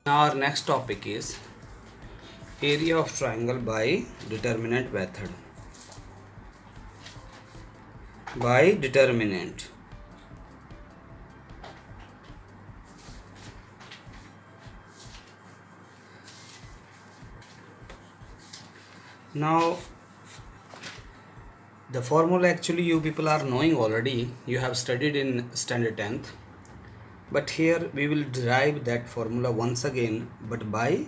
Our next topic is area of triangle by determinant method. By determinant. Now the formula actually you people are knowing already. You have studied in standard 10th. But here we will derive that formula once again but by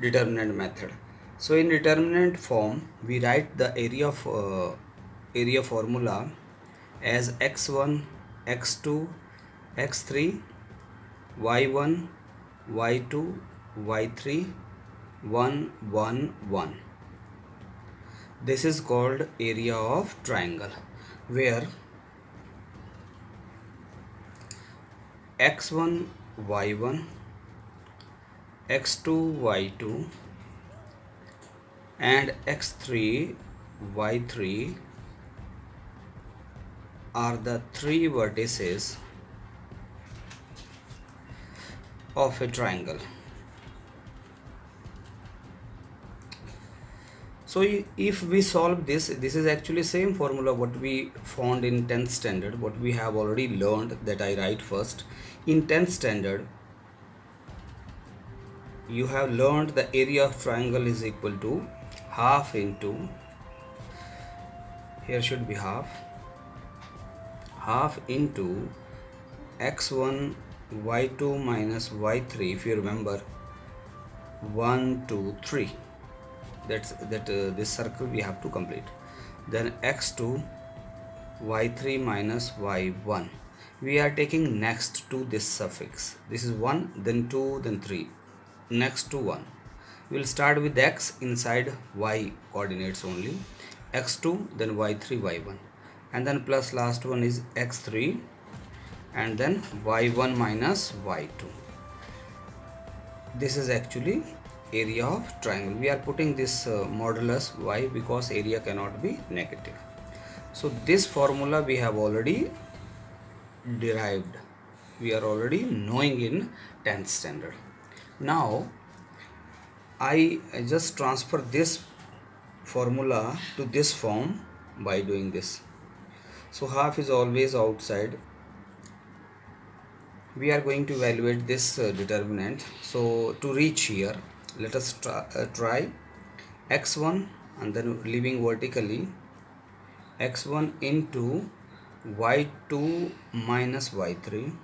determinant method. So in determinant form we write the area formula as x1, x2, x3, y1, y2, y3, 1, 1, 1. This is called area of triangle, where x1, y1, x2, y2 and x3, y3 are the three vertices of a triangle. So if we solve this is actually same formula what we found in 10th standard, what we have already learned. That I write first. In 10th standard you have learned the area of triangle is equal to half into, here should be half into x1 y2 minus y3. If you remember, 1 2 3, this circle we have to complete. Then x2 y3 minus y1, we are taking next to this suffix. This is 1, then 2, then 3, next to 1. We will start with x inside y coordinates only, x2, then y3, y1, and then plus last one is x3, and then y1 minus y2. This is actually area of triangle. We are putting this modulus. Why? Because area cannot be negative. So this formula we have already derived, we are already knowing in 10th standard. Now I just transfer this formula to this form by doing this. So half is always outside. We are going to evaluate this determinant. So to reach here, let us try x1 and then leaving vertically x1 into y2 minus y3.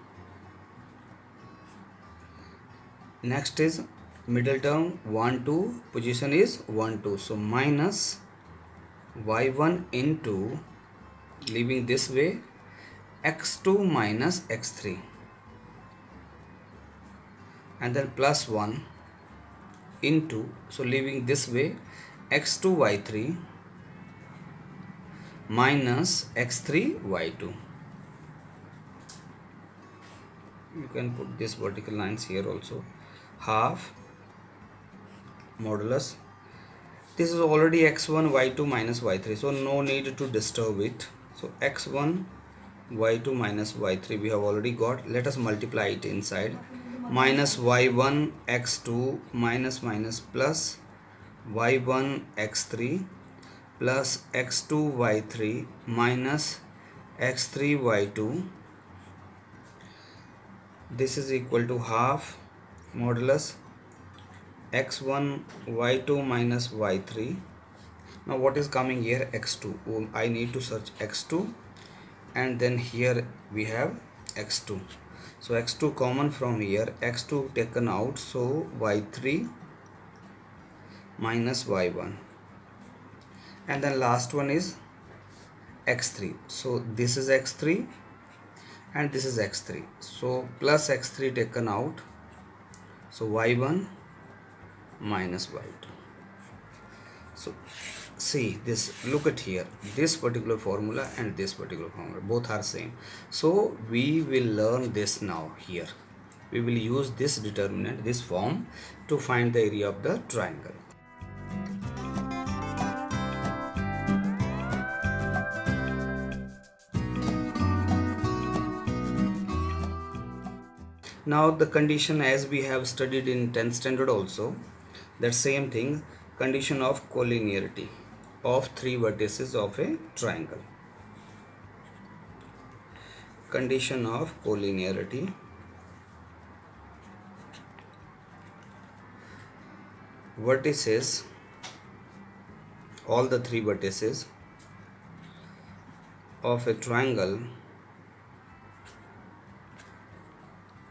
Next is middle term 1 2, position is 1 2, so minus y1 into, leaving this way, x2 minus x3, and then plus 1 into, so leaving this way, x2 y3 minus x3 y2. You can put this vertical lines here also. Half modulus, this is already x1 y2 minus y3, so no need to disturb it. So x1 y2 minus y3 we have already got. Let us multiply it inside. Minus y1 x2 minus plus y1 x3 plus x2 y3 minus x3 y2. This is equal to half modulus x1 y2 minus y3. Now what is coming here? x2. Oh, I need to search x2, and then here we have x2. So x2 common from here, x2 taken out, so y3 minus y1, and then last one is x3. So this is x3 and this is x3, so plus x3 taken out, so y1 minus y2. So see this, look at here, this particular formula and this particular formula both are same. So we will learn this now. Here we will use this determinant, this form, to find the area of the triangle. Now the condition, as we have studied in 10th standard also, that same thing, condition of collinearity of three vertices of a triangle. Condition of collinearity, vertices, all the three vertices of a triangle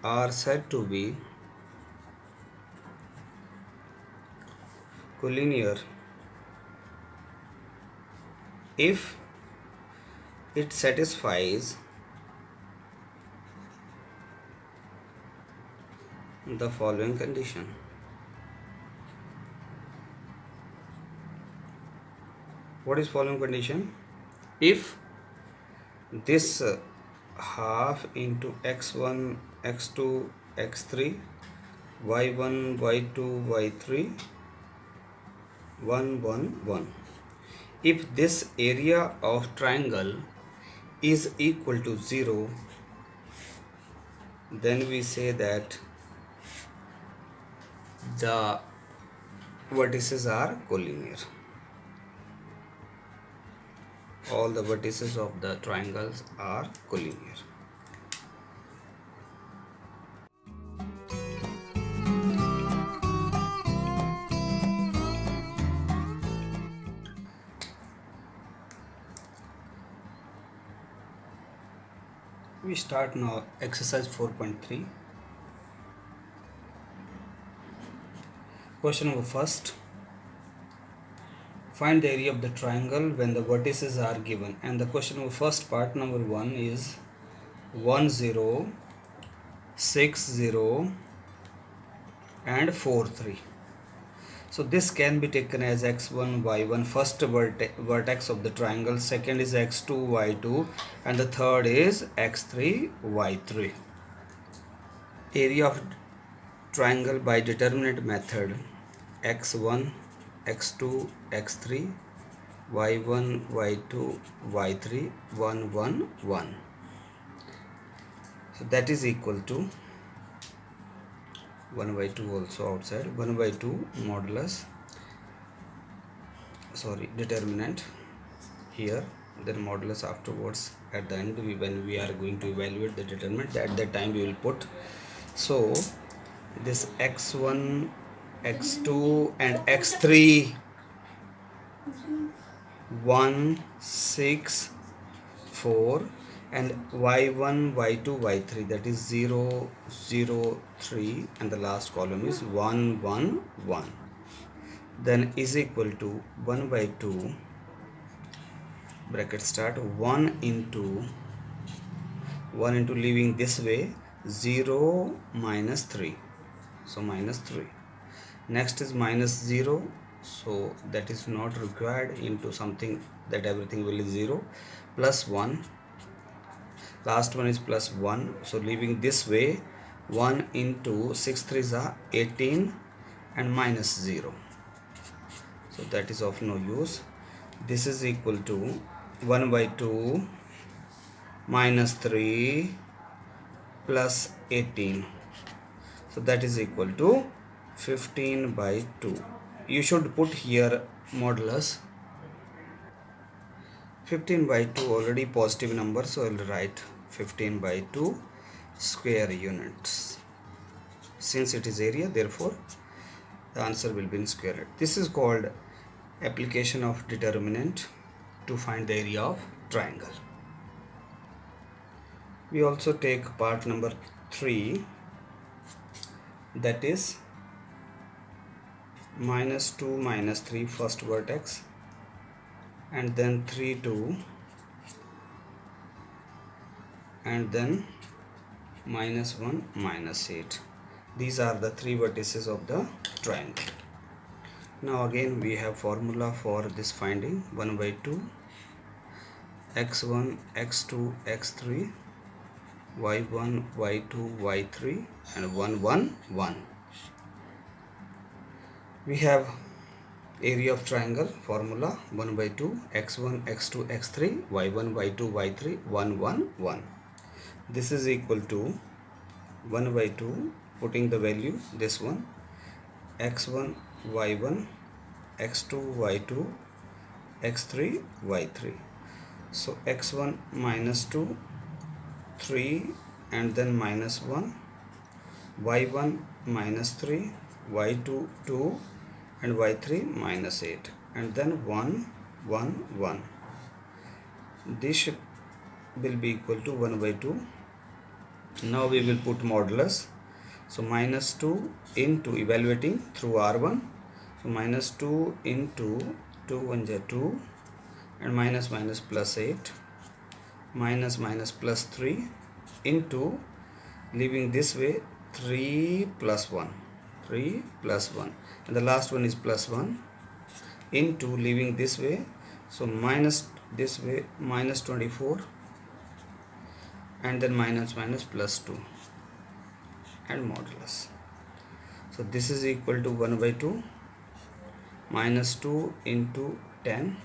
are said to be collinear if it satisfies the following condition. What is following condition? If this half into x1, x2, x3, y1, y2, y3, 1, 1, 1. If this area of triangle is equal to 0, then we say that the vertices are collinear. All the vertices of the triangles are collinear. We start now exercise 4.3. Question number first. Find the area of the triangle when the vertices are given. And the question number first part, number 1 is 1, 0, 6, 0 and 4, 3. So this can be taken as x1, y1, first vertex of the triangle, second is x2, y2 and the third is x3, y3. Area of triangle by determinant method, x1, x2, x3, y1, y2, y3, 1, 1, 1. So that is equal to 1 by 2 also outside, 1 by 2 modulus, determinant here, then modulus afterwards at the end when we are going to evaluate the determinant, at that time we will put. So this x1, x2 and x3, 1, 6, 4 and y1, y2, y3, that is 0, 0, 3 and the last column is 1, 1, 1. Then is equal to 1 by 2 bracket start 1 into leaving this way 0 minus 3, so minus 3. Next is minus 0, so that is not required, into something that everything will is 0, plus 1, last one is plus 1, so leaving this way 1 into 6 3s are 18 and minus 0, so that is of no use. This is equal to 1 by 2 minus 3 plus 18, so that is equal to 15 by 2. You should put here modulus. 15 by 2 already positive number, so I will write 15 by 2 square units. Since it is area, therefore the answer will be in square root. This is called application of determinant to find the area of triangle. We also take part number 3, that is minus 2 minus 3 first vertex and then 3 2 and then minus 1 minus 8. These are the three vertices of the triangle. Now again we have formula for this finding, 1 by 2 x1, x2, x3, y1, y2, y3 and 1 1 1. We have area of triangle formula, 1 by 2 x1, x2, x3, y1, y2, y3, 1 1 1. This is equal to 1 by 2, putting the value this one, x1 y1, x2 y2, x3 y3. So x1 minus 2, 3, and then minus 1, y1 minus 3, y2 2, and y3 minus 8, and then 1 1 1. This will be equal to 1 by 2. Now we will put modulus. So minus 2 into, evaluating through R1, so minus 2 into 2 1 is 2, and minus minus plus 8, minus minus plus 3, into, leaving this way, 3 plus 1, 3 plus 1, and the last one is plus 1, into, leaving this way, so minus this way, minus 24, and then minus minus plus 2, and modulus. So this is equal to 1 by 2, minus 2 into 10,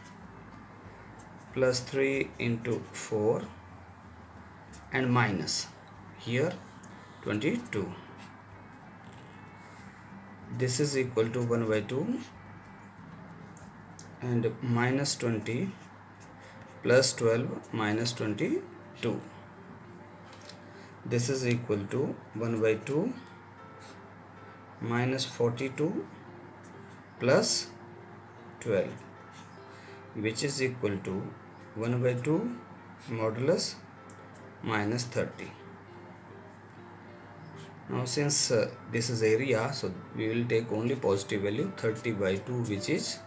plus 3 into 4, and minus here 22. This is equal to 1 by 2, and minus 20 plus 12 minus 22. This is equal to 1 by 2 minus 42 plus 12, which is equal to 1 by 2 modulus minus 30. Now since this is area, so we will take only positive value, 30 by 2, which is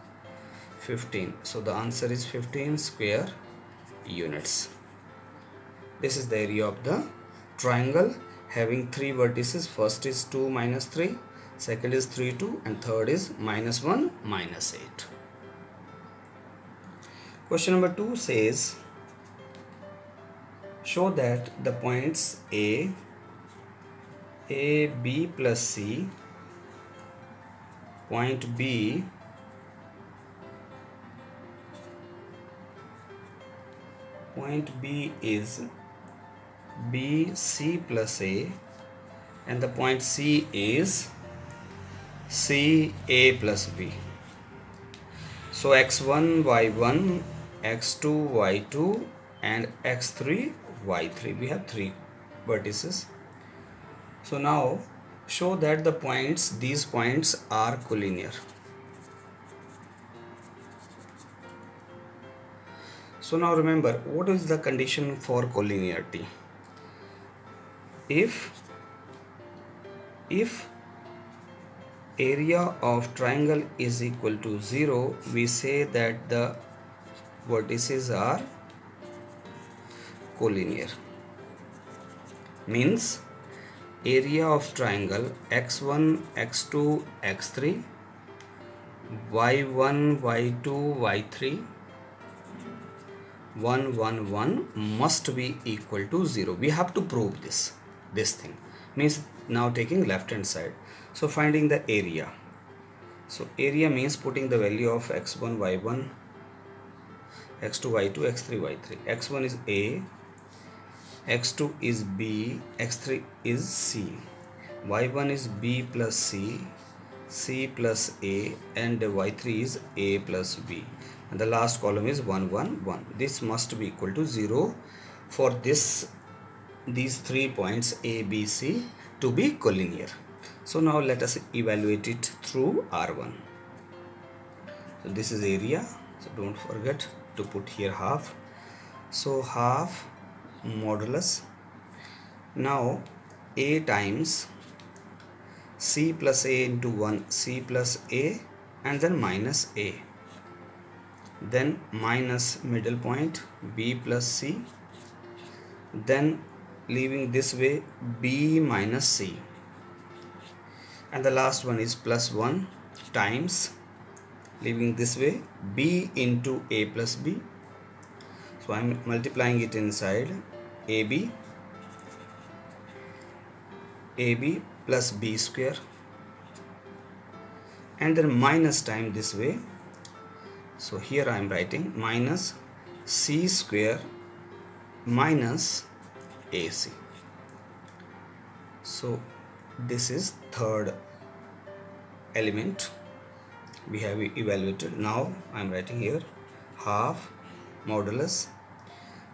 15. So the answer is 15 square units. This is the area of the triangle having 3 vertices. First is 2 minus 3, second is 3 2, and third is minus 1 minus 8. Question number 2 says, show that the points A, B plus C, point B, is B C plus A, and the point C is C A plus B. So x1 y1, x2 y2, and x3 y3. We have 3 vertices. So now show that the points, these points are collinear. So now remember, what is the condition for collinearity? If area of triangle is equal to 0, we say that the vertices are collinear. Means area of triangle x1, x2, x3, y1, y2, y3, 1 1 1 must be equal to 0. We have to prove this thing. Means now taking left hand side, so finding the area. So area means putting the value of x1 y1, x2 y2, x3 y3. x1 is A, x2 is B, x3 is C, y1 is B plus C, C plus A, and y3 is A plus B, and the last column is 1 1 1. This must be equal to 0 for these 3 points A, B, C to be collinear. So now let us evaluate it through R1. So this is area, so don't forget to put here half. So half modulus. Now A times C plus A into 1, C plus A, and then minus A, then minus middle point B plus C, then leaving this way B minus C, and the last one is plus 1 times, leaving this way B into A plus B. So I am multiplying it inside, AB plus B square, and then minus time this way. So here I am writing minus C square minus AC. So this is third element we have evaluated. Now I am writing here half modulus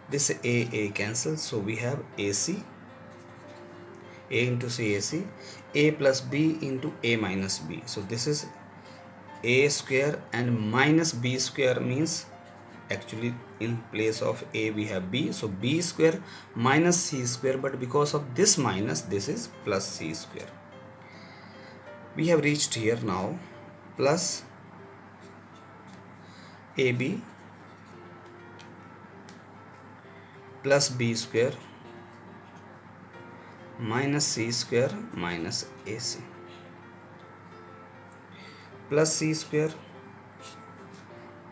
this a cancels, so we have AC, a into CAC, a plus b into a minus b. So this is a square and minus b square means actually in place of a we have b, so b square minus c square, but because of this minus this is plus c square. We have reached here now plus ab plus b square minus c square minus ac plus c square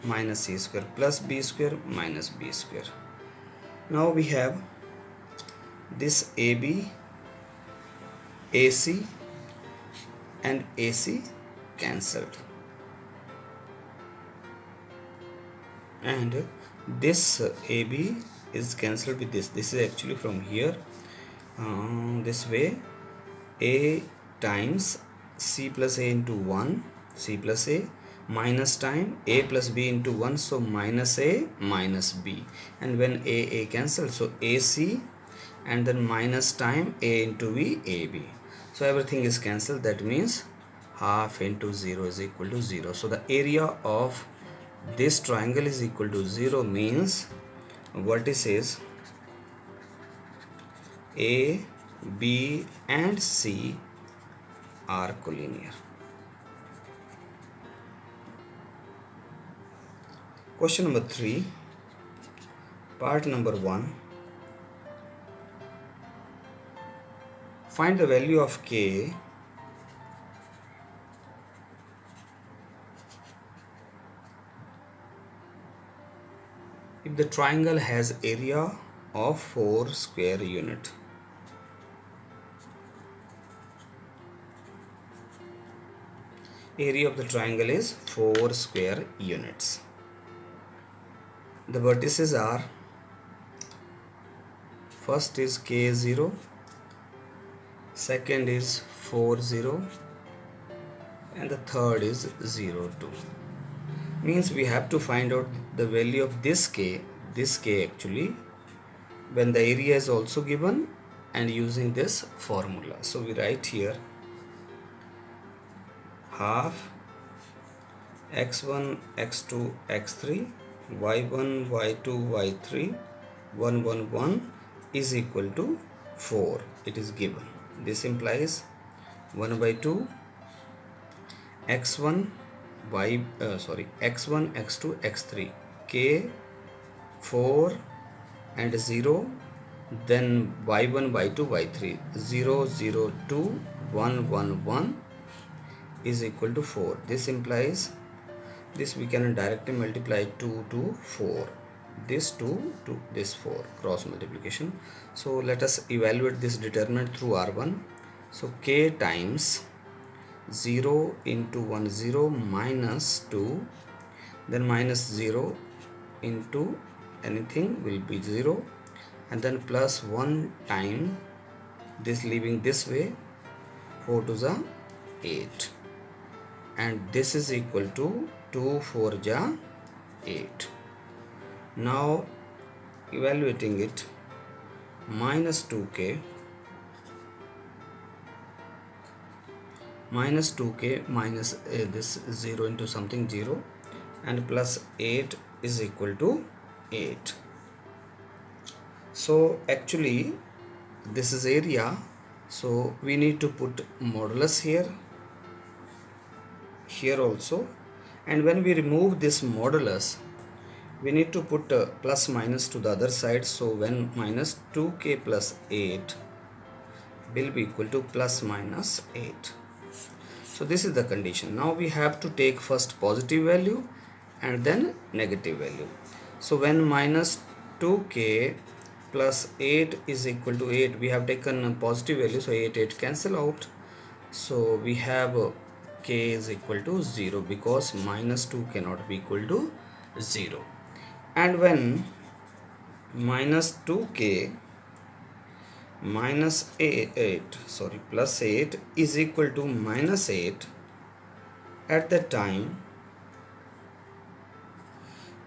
minus c square plus b square minus b square. Now we have this AB, AC and AC cancelled, and this AB is cancelled with this. This is actually from here this way, A times C plus A into 1, C plus A minus time A plus B into 1, so minus A minus B, and when A cancelled, so AC and then minus time A into B, AB. So everything is cancelled, that means half into 0 is equal to 0. So the area of this triangle is equal to 0 means vertices A, B and C are collinear. Question number 3, part number 1. Find the value of K if the triangle has area of 4 square unit. Area of the triangle is 4 square units. The vertices are, first is K0, second is 4 0 and the third is 0 2. Means we have to find out the value of this K actually when the area is also given and using this formula. So we write here half x1 x2 x3 y1 y2 y3 1 1 1 is equal to 4. It is given. This implies 1 by 2 x1 x1 x2 x3 k 4 and 0, then y1 y2 y3 0 0 2 1 1 1 is equal to 4. This implies this we can directly multiply 2 to 4, this 2 to this 4, cross multiplication. So let us evaluate this determinant through R1. So k times 0 into 1 0 minus 2, then minus 0 into anything will be 0, and then plus 1 time this leaving this way, 4 to the 8, and this is equal to 2 4 ja 8. Now evaluating it, minus 2k minus this 0 into something 0 and plus 8 is equal to 8. So actually this is area, so we need to put modulus here also, and when we remove this modulus we need to put plus minus to the other side. So when minus 2k plus 8 will be equal to plus minus 8. So this is the condition. Now we have to take first positive value and then negative value. So when minus 2k plus 8 is equal to 8, we have taken a positive value, so 8 cancel out. So we have k is equal to 0 because minus 2 cannot be equal to 0. And when minus 2k plus 8 is equal to minus 8 at that time.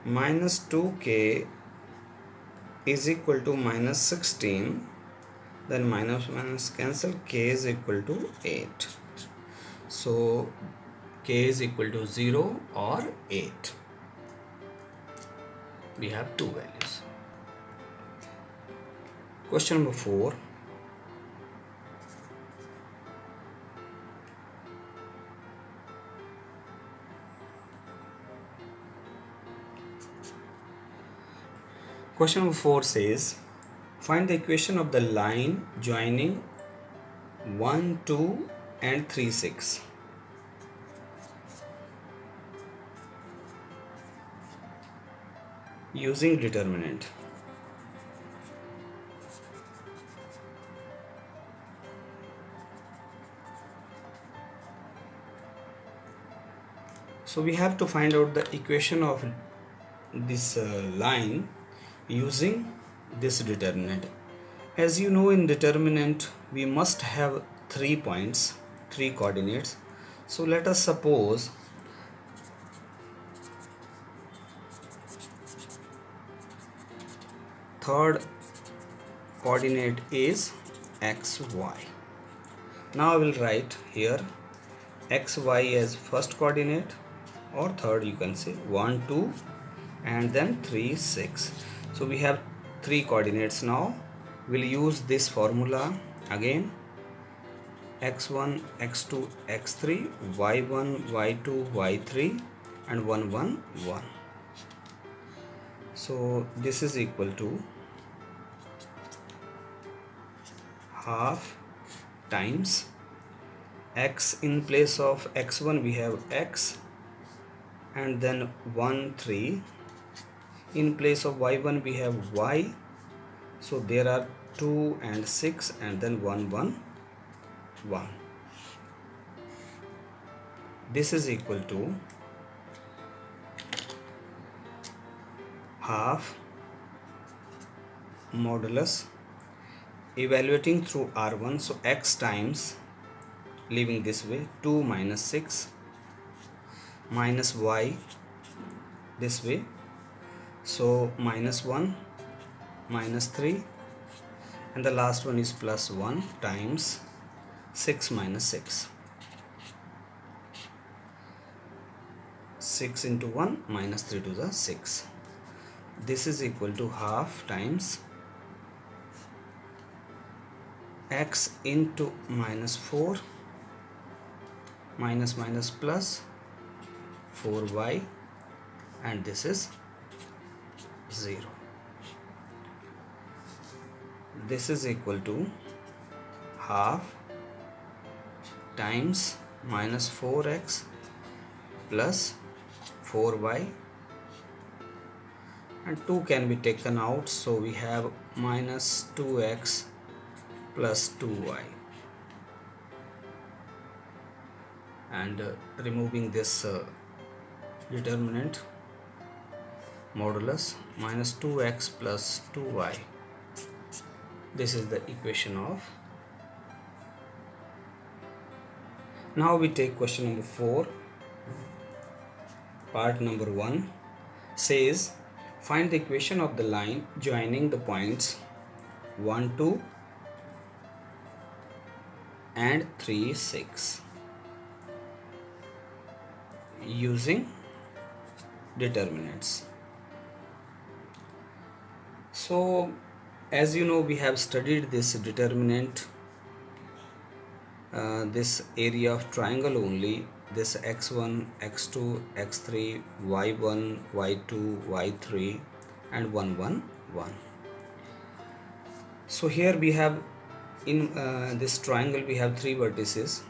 Minus 2k is equal to minus 16, then minus minus cancel, k is equal to 8. So k is equal to 0 or 8. We have two values. Question number 4. Question number 4 says, find the equation of the line joining 1, 2 and 3, 6. Using determinant. So we have to find out the equation of this line using this determinant. As you know, in determinant we must have 3 points, 3 coordinates. So let us suppose third coordinate is xy. Now I will write here xy as first coordinate, or third, you can say 1, 2 and then 3, 6. So we have 3 coordinates now. We'll use this formula again: x1, x2, x3, y1, y2, y3 and 1, 1, 1. So this is equal to half times x. In place of x1 we have x, and then 1, 3. In place of y1 we have y, so there are 2 and 6, and then 1, 1, 1. This is equal to half modulus, evaluating through R1, so x times, leaving this way, 2 minus 6 minus y this way, so minus 1 minus 3, and the last one is plus 1 times 6 minus 6. 6 into 1 minus 3 to the 6. This is equal to half times x into minus 4 minus minus plus 4y, and this is 0. This is equal to half times minus 4x plus 4y, and 2 can be taken out, so we have minus 2x plus 2y, and removing this determinant, modulus, minus 2x plus 2y. This is the equation of. Now we take question number 4. Part number 1 says, find the equation of the line joining the points 1, 2 and 3, 6 using determinants. So as you know, we have studied this determinant, this area of triangle only, this x1, x2, x3, y1, y2, y3 and 1, 1, 1. So here we have in this triangle we have 3 vertices.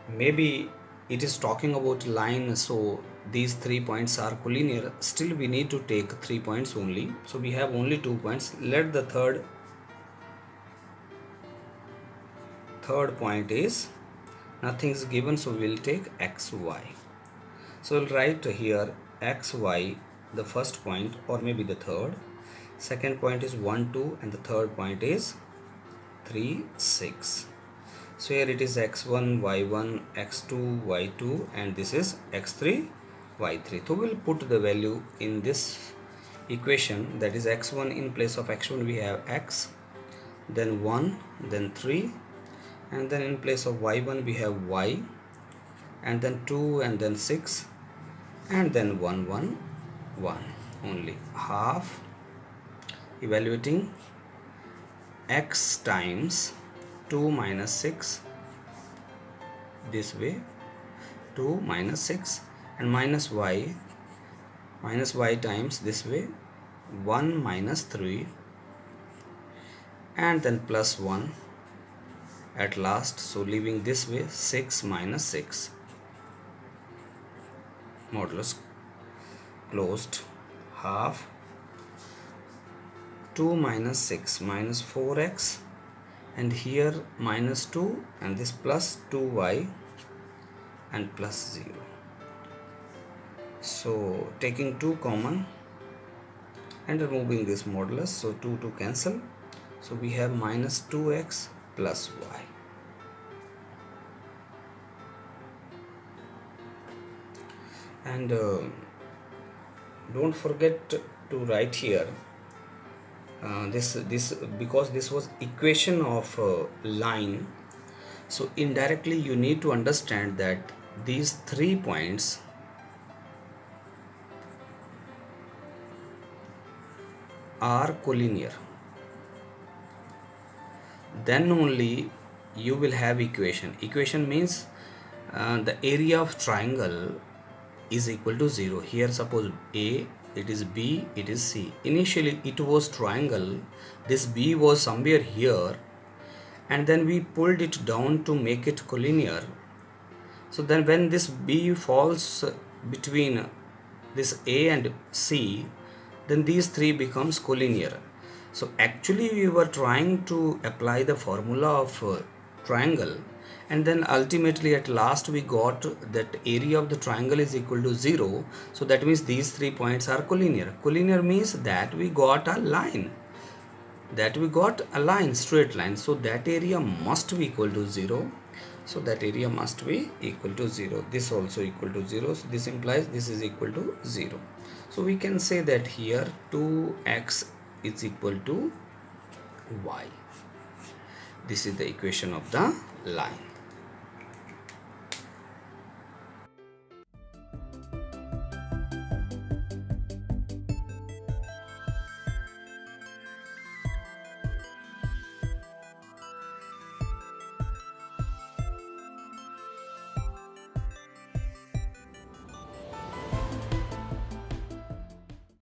Maybe it is talking about line, so these 3 points are collinear. Still we need to take 3 points only, so we have only 2 points. Let the third point is nothing is given, so we'll take xy. So we'll write here xy, the first point, or maybe the third. Second point is 1, 2 and the third point is 3 6. So here it is x1 y1 x2 y2 and this is x3 y3. So we'll put the value in this equation, that is x1 in place of x1 we have x, then 1, then 3, and then in place of y1 we have y, and then 2, and then 6, and then 1 1 1 only. Half evaluating x times 2 minus 6 this way, 2 minus 6, and minus y times this way, 1 minus 3, and then plus 1 at last. So leaving this way, 6 minus 6, modulus closed. Half 2 minus 6 minus 4x, and here minus 2, and this plus 2y and plus 0. So taking 2 common and removing this modulus, so 2 to cancel, so we have minus 2x plus y. And don't forget to write here this because this was equation of line, so indirectly you need to understand that these 3 points are collinear. Then only you will have equation. Equation means the area of triangle is equal to 0. Here suppose A, it is B, it is C. Initially it was triangle, this B was somewhere here, and then we pulled it down to make it collinear. So then when this B falls between this A and C, then these 3 becomes collinear. So actually we were trying to apply the formula of triangle, and then ultimately at last we got that area of the triangle is equal to 0. So that means these 3 points are collinear. Collinear means that we got a line, straight line. So that area must be equal to 0. So that area must be equal to 0. This also equal to 0. So this implies this is equal to 0. So we can say that here 2x is equal to y. This is the equation of the line.